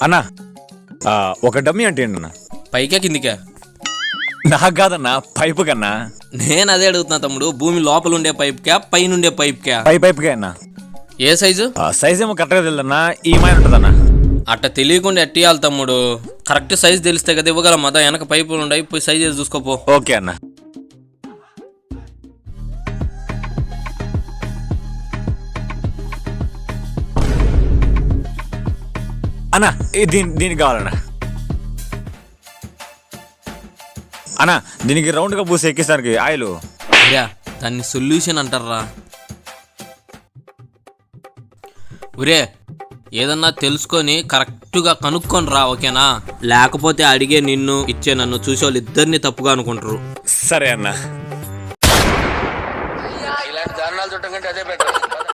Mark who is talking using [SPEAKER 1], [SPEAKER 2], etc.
[SPEAKER 1] అన్నా ఒక డమ్మీ అంటే ఏంటన్నా?
[SPEAKER 2] పైకా కిందికా?
[SPEAKER 1] నాకు కాదన్నా, పైపు కన్నా.
[SPEAKER 2] నేను అదే అడుగుతున్నా తమ్ముడు, భూమి లోపల ఉండే పైప్కా పైన ఉండే పైప్కా?
[SPEAKER 1] పైపుకే అన్నా.
[SPEAKER 2] ఏ సైజు?
[SPEAKER 1] సైజ్ ఏమో కరెక్ట్గా తెలియదన్నా, ఈ మైన ఉంటుందన్నా.
[SPEAKER 2] అట్ట తెలియకుండా ఎట్టియాలి తమ్ముడు, కరెక్ట్ సైజ్ తెలిస్తే కదా ఇవ్వగలం. మదా వెనక పైపులు ఉన్నాయి, పోయి సైజ్ చేసి చూసుకోపో.
[SPEAKER 1] ఓకే అన్న. అన్నా దీనికి కావాలన్నా. అన్నా దీనికి రౌండ్గా పూసి ఎక్కిస్తానికి ఆయిల్.
[SPEAKER 2] దాన్ని సొల్యూషన్ అంటారా? ఒరే ఏదన్నా తెలుసుకొని కరెక్ట్గా కనుక్కొని రా, ఓకేనా? లేకపోతే అడిగే నిన్ను ఇచ్చే నన్ను చూసే వాళ్ళు ఇద్దరిని తప్పుగా అనుకుంటారు.
[SPEAKER 1] సరే అన్న.
[SPEAKER 2] ఇలాంటి దారుణాలు చూడటం కంటే అదే